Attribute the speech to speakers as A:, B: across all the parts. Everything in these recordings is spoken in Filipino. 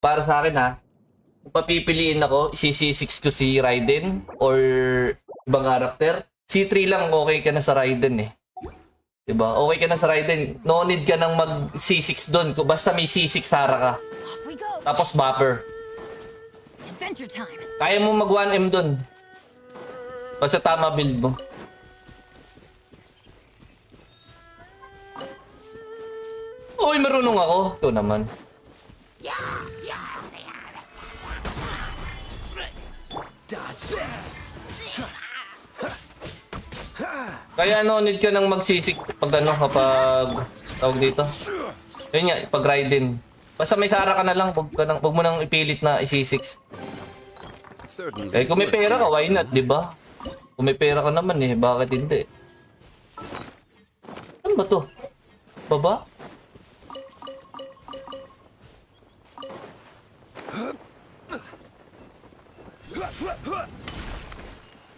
A: para sa akin ha, kung papipiliin ako, isi-C6 ko si Raiden or ibang character. C3 lang okay ka na sa Raiden eh. Diba? Okay ka na sa Raiden. No need ka nang mag C6 doon. Basta may C6 Sara ka. Tapos buffer. Kaya mo mag 1M doon. Basta tama build mo. Uy, marunong ako. Ito naman. Kaya no need ka nang magsisik pag ano kapag tawag dito. Yun nga, pag Raiden. Basta may Sara ka na lang, wag mo nang ipilit na isi-6. Eh kung may pera ka, why not, 'di ba? Kung may pera ka naman eh, bakit hindi? Ano ba 'to? Baba?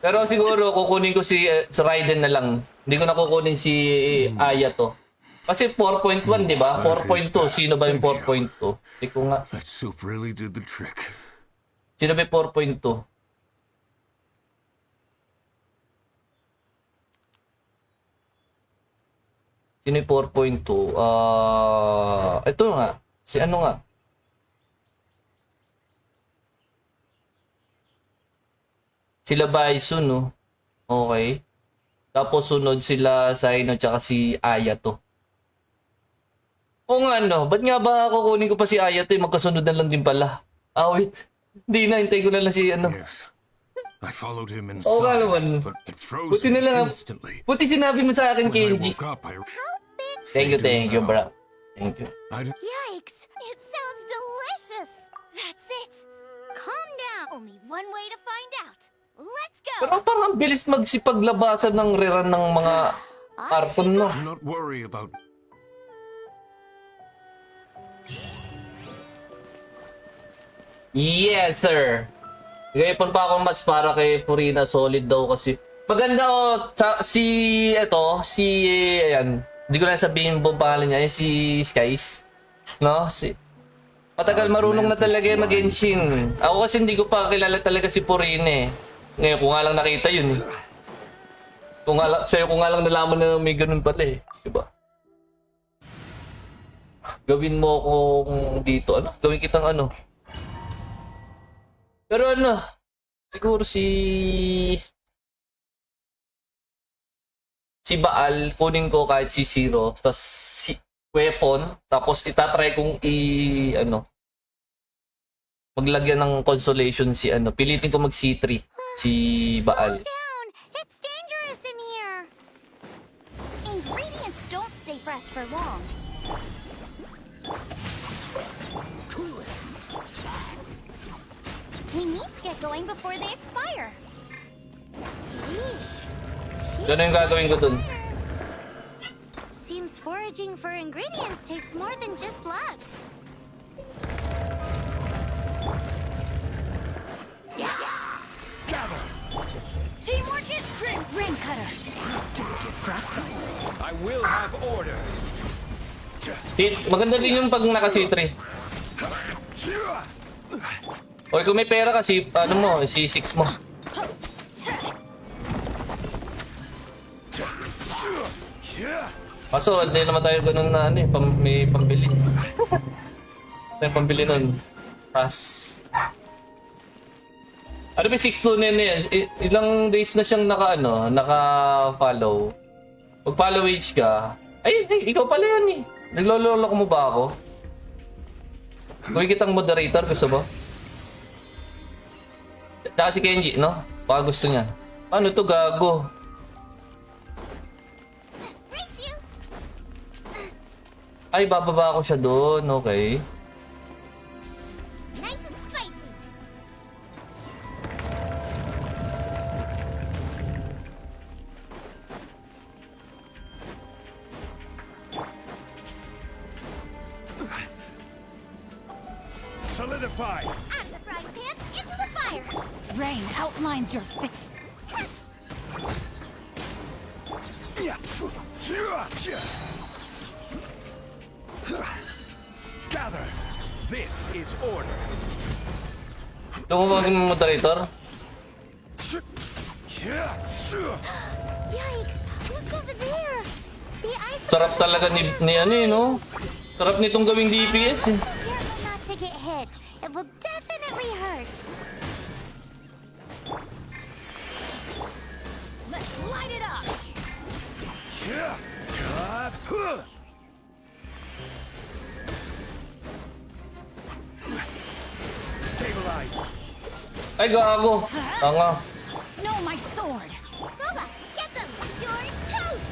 A: Pero siguro kukunin ko si Raiden na lang. Hindi ko na kukunin si Aya to. Kasi 4.1, di ba? 4.2. Sino ba yung 4.2? Hindi ko nga.
B: That soup really did the trick.
A: Sino ba yung 4.2? Sino yung 4.2? Ito nga. Si ano nga? Sila Bison, no? Okay. Tapos sunod sila Sino tsaka si Ayato. O nga, no? Ba't nga ba kukunin ko pa si Ayato? Magkasunod na lang din pala. Ah, wait. Hindi na, hintay ko na lang si ano.
B: Yes. I followed him inside,
A: Oo nga naman.
B: but it froze
A: Buti na lang.
B: instantly.
A: Buti sinabi mo sa akin,
B: When I
A: Kenji.
B: woke up, I
A: Thank you, bro. Thank you.
B: didn't.
C: Yikes! It sounds delicious! That's it! Calm down! Only one way to find out. Let's go!
A: Pero parang ang bilis magsipaglabasan ng reran ng mga karton, no?
B: Do not worry about.
A: Yes, sir. Gayapon pa akong match para kay Purina. Solid daw kasi. Maganda ayan. Hindi ko na sabihin buong pangalan niya. Si Skies. No? Matagal marunong na talaga yung mag-Genshin. Ako kasi hindi ko pa kilala talaga si Purina eh. Ngayon ko nga lang nakita yun eh. Sa'yo ko nga lang nalaman na may ganun pala eh. Diba? Gawin mo kung dito. Ano? Gawin kitang ano. Pero ano, siguro si Baal, kunin ko kahit si Zero, tapos si weapon, tapos itatry kong maglagyan ng consolation si pilitin ko mag C3, si Baal.
C: Down! It's dangerous in here! Ingredients don't stay fresh for long. We need to get going before they expire.
A: Ganun yung gagawin ko dun.
C: Seems foraging for ingredients takes more than just luck. Teamwork is strength. Ring cutter.
D: I will have order.
A: Maganda din yung pag naka C3. O kung may pera kasi, C6 mo. Kaso, hindi naman tayo ganun na may pambili. May pambili nun. Pass. Ano ba 6-2 na yan? Ilang days na siyang naka-follow. Mag-follow age ka. Ay, ikaw pala yan eh. Naglololok mo ba ako? Gawin kitang moderator, gusto mo? Tsaka si Kenji, no? Baka gusto niya. Paano to gago?
C: Race you.
A: Ay, bababa ako siya doon. Okay.
C: Nice and spicy.
D: Solidify.
C: Out of the frying pan, into the fire. Rain outlines your face.
D: Gather. This is order.
A: Tumawagin mo moderator.
C: Yikes! Look over there! The ice.
A: Sarap talaga ni ano eh, no? Sarap nitong gawing DPS eh.
C: Careful not to get hit. It will definitely hurt. Let's light it up.
D: Stabilize.
A: Ay, gago. Tanga.
C: No, my sword. Bubba, get them. You're toast.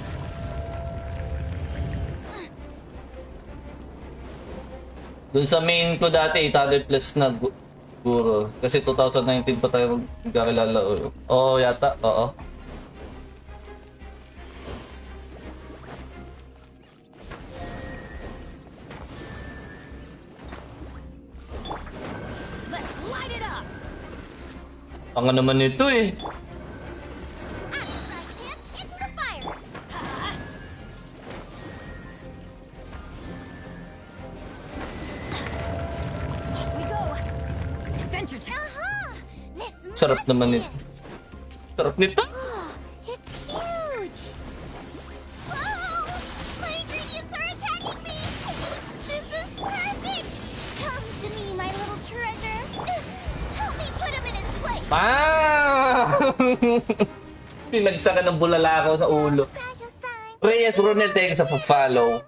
A: Doon sa main ko dati, 800 plus na guro. Kasi 2019 pa tayo magkakilala. Oo, yata. Oo.
C: Let's light it up.
A: Tanga naman nito eh.
C: Right hip into the fire. Off we go. Adventure time. This
A: Sarap
C: must
A: naman
C: be
A: nito.
C: it.
A: Sarap nito.
C: It's huge. Oh, my ingredients are attacking me. This is perfect. Come to me, my little treasure. Help me put him in his place.
A: Pinagsakan ng bulala ko sa ulo.
C: Grab your sign.
A: Reyes Ronel, thank you sa follow.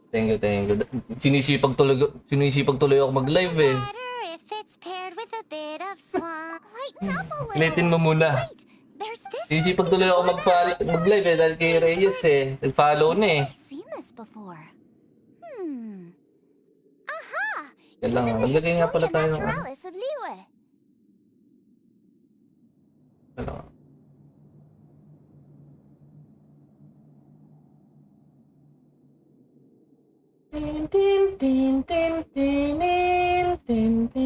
A: Thank you, thank you. Sinisipag tuloy ako mag-live eh.
C: Better if it's paired with a bit of swamp. Lighten up a little.
A: Ulitin mo muna.
C: Wait, there's this.
A: Sinisipag tuloy ako mag-live eh dahil kay Reyes eh. Nag-follow na eh.
C: I've seen this before. Aha!
A: Kailangan, maglagay nga pala tayo ng ano.
C: Naturalis of Liyue.
A: Kailangan. Tin, tin, tin, tin, tin, tin, tin.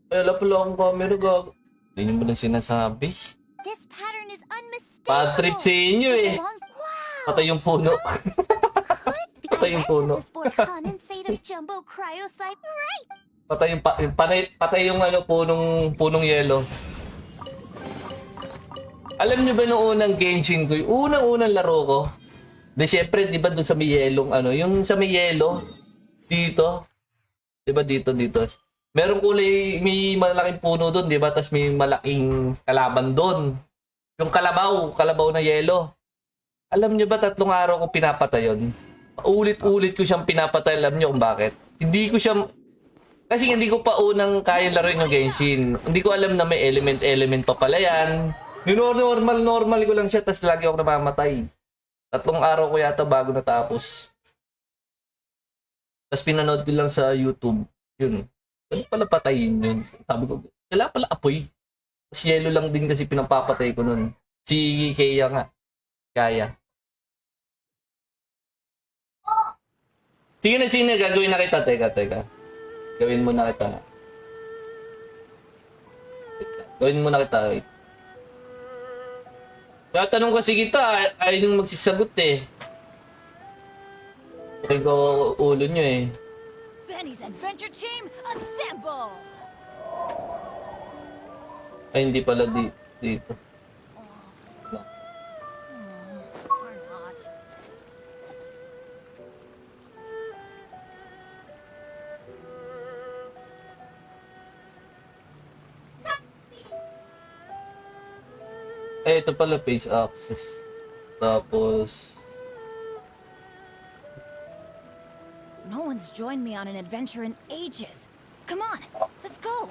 A: Ay, wala pala akong camera, gago. Hindi mo na sinasabi.
C: This pattern is unmistakable.
A: Bad trip sa inyo eh.
C: Wow!
A: Patay yung puno.
C: Good,
A: Patay yung puno.
C: this board condensate of jumbo cryocyte, right?
A: Patay yung patay yung ano punong yelo. Alam niyo ba nung unang Genshin ko, yung unang laro ko? Di syempre, di ba doon sa may yelong ano, yung sa may yelo dito. Di ba dito. Merong kulay, may malaking puno doon, di ba? Tapos may malaking kalaban doon. Yung kalabaw na yelo. Alam niyo ba 3 araw ko pinapatay yun? Ulit-ulit ko siyang pinapatay. Alam niyo kung bakit? Hindi ko siya... Kasi hindi ko pa unang kaya laruin yung Genshin. Hindi ko alam na may element pa pala yan. Normal ko lang siya, tapos lagi ako namamatay. 3 araw ko yata bago natapos. Tapos pinanood ko lang sa YouTube. Yun. Ano pala patayin yun? Sabi ko, kailangan pala apoy. Tapos yellow lang din kasi pinapapatay ko nun. Si Kaya nga. Kaya. Sige na, gagawin na kita. Teka. Gawin mo na kita. Gawin mo na kita. Wait. Kaya tanong kasi kita, ayaw nyung magsisagot eh. Kasi ko ulo nyo eh.
C: Benny's Adventure Team, assemble!
A: Ay, hindi pala dito.
C: Or not.
A: Eh, ito pala page access. Tapos...
E: No one's joined me on an adventure in ages. Come on, let's go.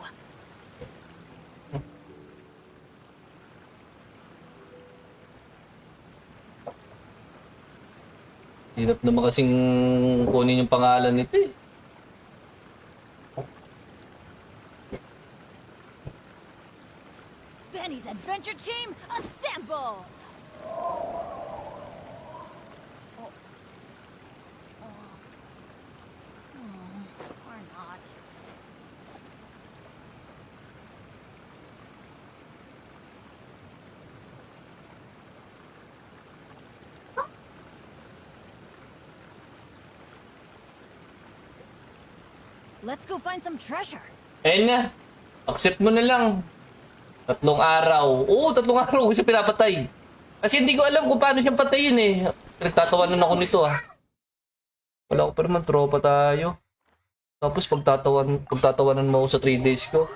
A: Hirap naman kasing kunin yung pangalan nito eh.
C: Benny's Adventure Team, assemble! Or not.
E: Let's go find some treasure.
A: Ayun nga. Accept mo na lang. 3 araw. Oo, 3 araw ko siya pinapatay. Kasi hindi ko alam kung paano siyang patayin eh. Nagtatawanan ako nito ah. Wala ko pa naman, tropa tayo. Tapos pagtatawanan mo ako sa 3 days ko.